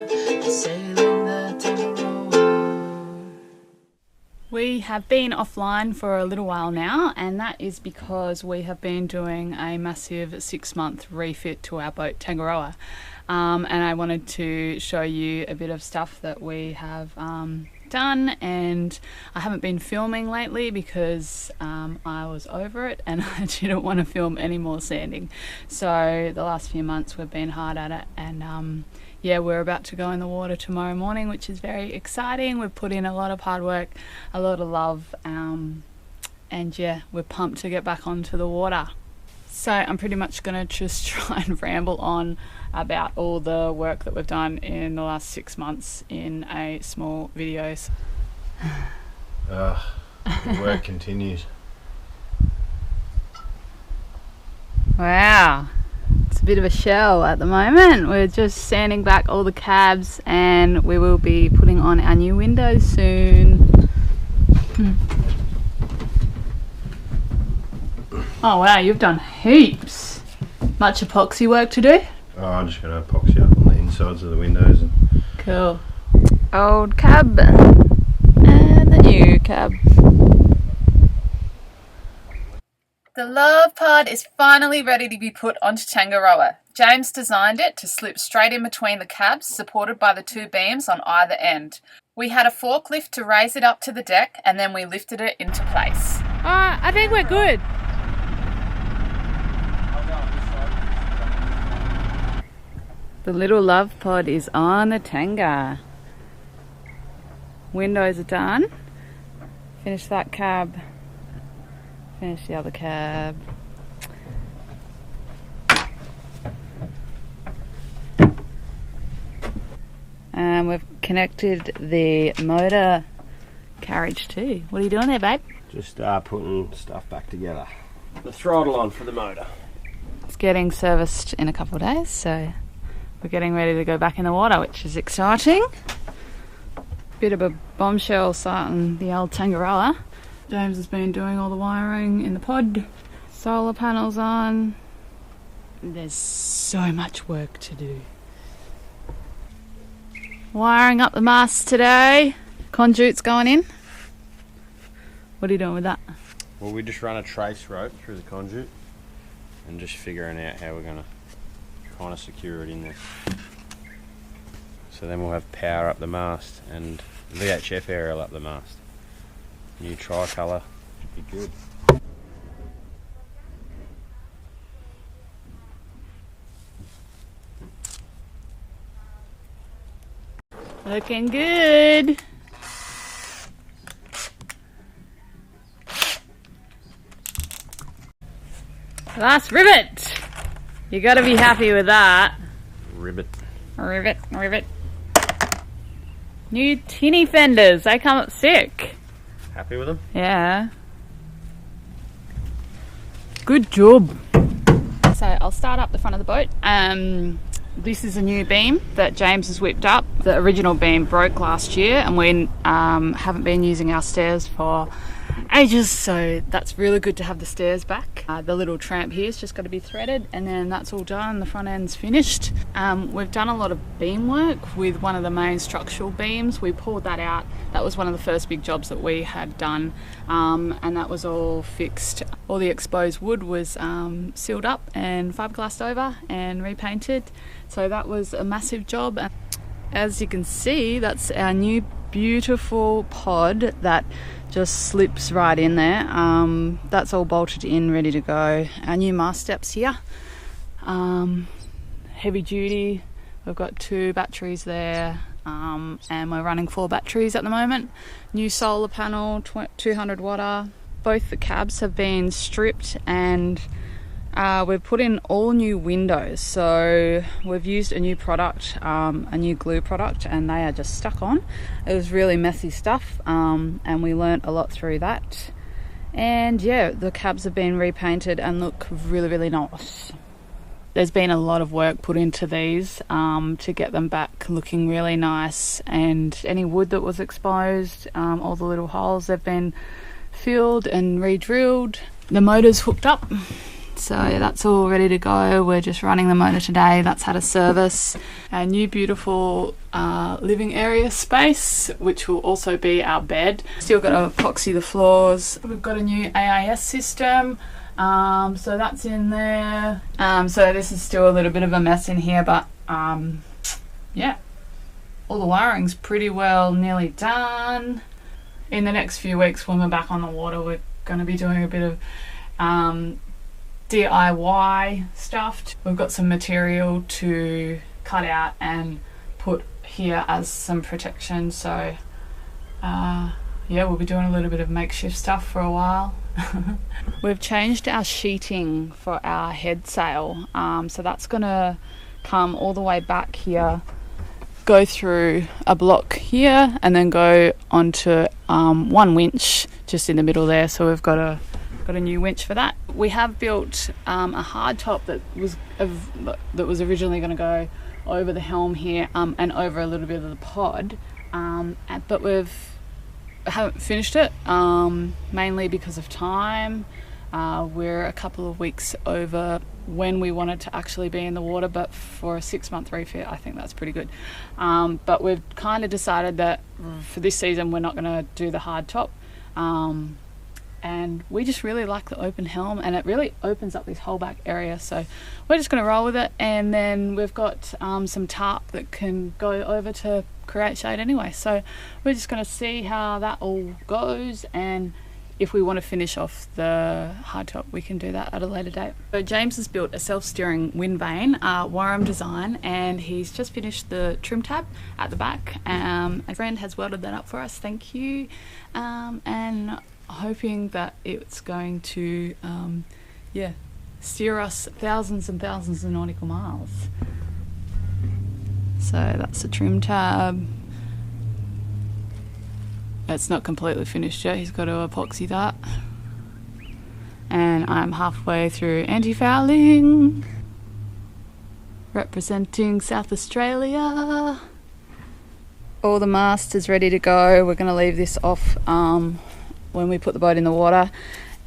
sailing the Tangaroa. We have been offline for a little while now, and that is because we have been doing a massive 6-month refit to our boat Tangaroa. And I wanted to show you a bit of stuff that we have done, and I haven't been filming lately because I was over it and I didn't want to film any more sanding. So the last few months we've been hard at it, and yeah, we're about to go in the water tomorrow morning, which is very exciting. We've put in a lot of hard work, a lot of love, and yeah, we're pumped to get back onto the water. So I'm pretty much going to just try and ramble on about all the work that we've done in the last 6 months in a small video. The work continues. Wow, it's a bit of a show at the moment. We're just sanding back all the cabs and we will be putting on our new windows soon. Oh wow, you've done heaps. Much epoxy work to do? Oh, I'm just going to epoxy up on the insides of the windows. Cool. Old cab and the new cab. The Love Pod is finally ready to be put onto Tangaroa. James designed it to slip straight in between the cabs, supported by the 2 beams on either end. We had a forklift to raise it up to the deck, and then we lifted it into place. I think we're good. The little Love Pod is on the Tanga. Windows are done. Finish that cab. Finish the other cab. And we've connected the motor carriage too. What are you doing there, babe? Just putting stuff back together. The throttle on for the motor. It's getting serviced in a couple of days, so we're getting ready to go back in the water, which is exciting. Bit of a bombshell site on the old Tangaroa. James has been doing all the wiring in the pod. Solar panels on. There's so much work to do. Wiring up the mast today. Conduit's going in. What are you doing with that? Well, we just run a trace rope through the conduit and just figuring out how we're going to kind of secure it in there. So then we'll have power up the mast and VHF aerial up the mast. New tricolour, should be good. Looking good. Last rivet. You gotta be happy with that. Rivet. Rivet, rivet. New tinny fenders, they come up sick. Happy with them? Yeah. Good job. So I'll start up the front of the boat. This is a new beam that James has whipped up. The original beam broke last year and we haven't been using our stairs for ages, so that's really good to have the stairs back. The little tramp here's just got to be threaded and then that's all done. The front end's finished. We've done a lot of beam work with one of the main structural beams. We pulled that out. That was one of the first big jobs that we had done, and that was all fixed. All the exposed wood was sealed up and fiberglassed over and repainted, so that was a massive job. As you can see, that's our new beautiful pod that just slips right in there. That's all bolted in, ready to go. Our new mast steps here, heavy duty. We've got 2 batteries there, and we're running 4 batteries at the moment. New solar panel, 200 watt. Both the cabs have been stripped and we've put in all new windows. So we've used a new product, a new glue product, and they are just stuck on. It was really messy stuff, and we learnt a lot through that. And yeah, the cabs have been repainted and look really, really nice. There's been a lot of work put into these to get them back looking really nice, and any wood that was exposed, all the little holes, they've been filled and re-drilled. The motor's hooked up So that's all ready to go. We're just running the motor today. That's had a service. Our new beautiful living area space, which will also be our bed. Still got to epoxy the floors. We've got a new AIS system. So that's in there. So this is still a little bit of a mess in here, but yeah, all the wiring's pretty well nearly done. In the next few weeks when we're back on the water, we're going to be doing a bit of DIY stuff. We've got some material to cut out and put here as some protection, so yeah, we'll be doing a little bit of makeshift stuff for a while. We've changed our sheeting for our head sail, so that's gonna come all the way back here, go through a block here, and then go onto one winch just in the middle there. So we've got a new winch for that. We have built a hard top that was originally going to go over the helm here and over a little bit of the pod, but haven't finished it, mainly because of time. We're a couple of weeks over when we wanted to actually be in the water, but for a 6-month refit I think that's pretty good. But we've kind of decided that for this season we're not going to do the hard top, and we just really like the open helm, and it really opens up this whole back area, so we're just going to roll with it. And then we've got some tarp that can go over to create shade anyway, so we're just going to see how that all goes, and if we want to finish off the hardtop, we can do that at a later date. So James has built a self-steering wind vane, Warham design, and he's just finished the trim tab at the back. A friend has welded that up for us, thank you, and hoping that it's going to yeah, steer us thousands and thousands of nautical miles. So that's the trim tab. It's not completely finished yet, he's got to epoxy that. And I'm halfway through anti-fouling, representing South Australia. All the mast is ready to go. We're going to leave this off when we put the boat in the water,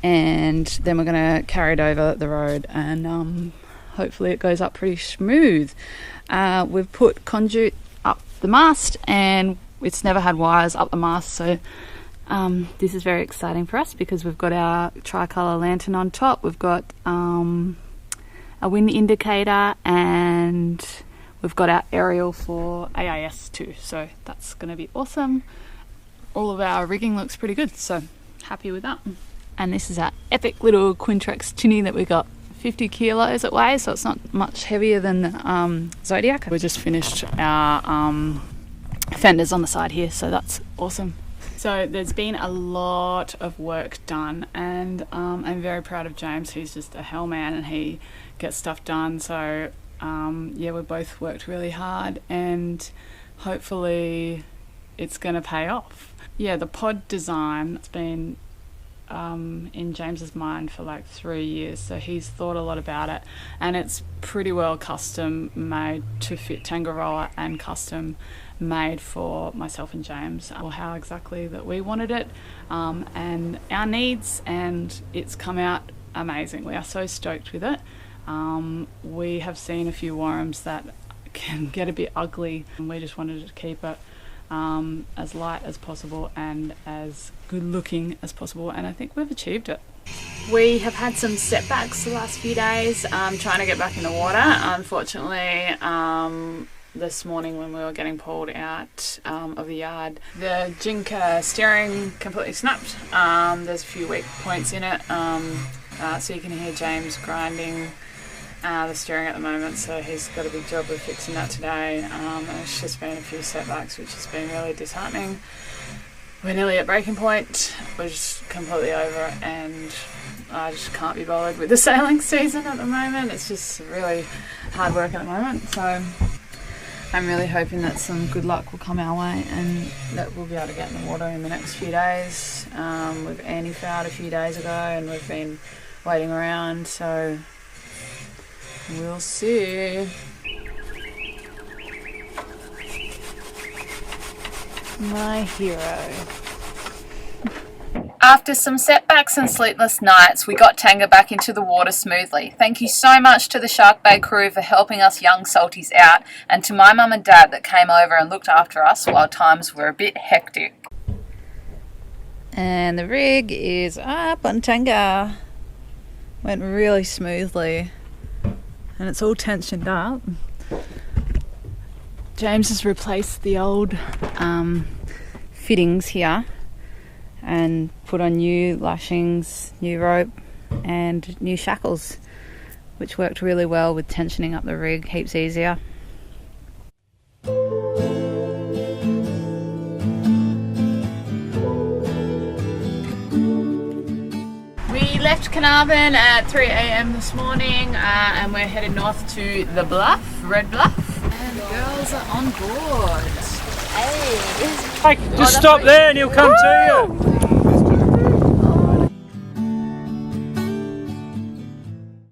and then we're going to carry it over the road, and hopefully it goes up pretty smooth. We've put conduit up the mast, and it's never had wires up the mast, so this is very exciting for us because we've got our tricolour lantern on top, we've got a wind indicator, and we've got our aerial for AIS too, so that's going to be awesome. All of our rigging looks pretty good, so happy with that. And this is our epic little Quintrex tinny that we got. 50 kilos it weighs, so it's not much heavier than the Zodiac. We just finished our fenders on the side here, so that's awesome. So there's been a lot of work done, and I'm very proud of James. He's just a hell man and he gets stuff done. So yeah, we both worked really hard, and hopefully it's going to pay off. Yeah, the pod design, it's been in James's mind for like 3 years, so he's thought a lot about it, and it's pretty well custom made to fit Tangaroa and custom made for myself and James, or how exactly that we wanted it, and our needs, and it's come out amazing. We are so stoked with it. We have seen a few Warhams that can get a bit ugly, and we just wanted to keep it as light as possible and as good looking as possible, and I think we've achieved it. We have had some setbacks the last few days trying to get back in the water. Unfortunately, this morning when we were getting pulled out of the yard, the Jinka steering completely snapped. There's a few weak points in it, so you can hear James grinding the steering at the moment, so he's got a big job of fixing that today. And it's just been a few setbacks, which has been really disheartening. We're nearly at breaking point. We're just completely over it, and I just can't be bothered with the sailing season at the moment. It's just really hard work at the moment, so I'm really hoping that some good luck will come our way and that we'll be able to get in the water in the next few days. We've anti-fouled a few days ago and we've been waiting around, so we'll see. My hero. After some setbacks and sleepless nights, we got Tanga back into the water smoothly. Thank you so much to the Shark Bay crew for helping us young salties out, and to my mum and dad that came over and looked after us while times were a bit hectic. And the rig is up on Tanga. Went really smoothly, and it's all tensioned up. James has replaced the old fittings here and put on new lashings, new rope and new shackles, which worked really well with tensioning up the rig heaps easier. We left Carnarvon at 3 a.m. this morning and we're headed north to the Bluff, Red Bluff, and the girls are on board. Just stop there and he'll come to you.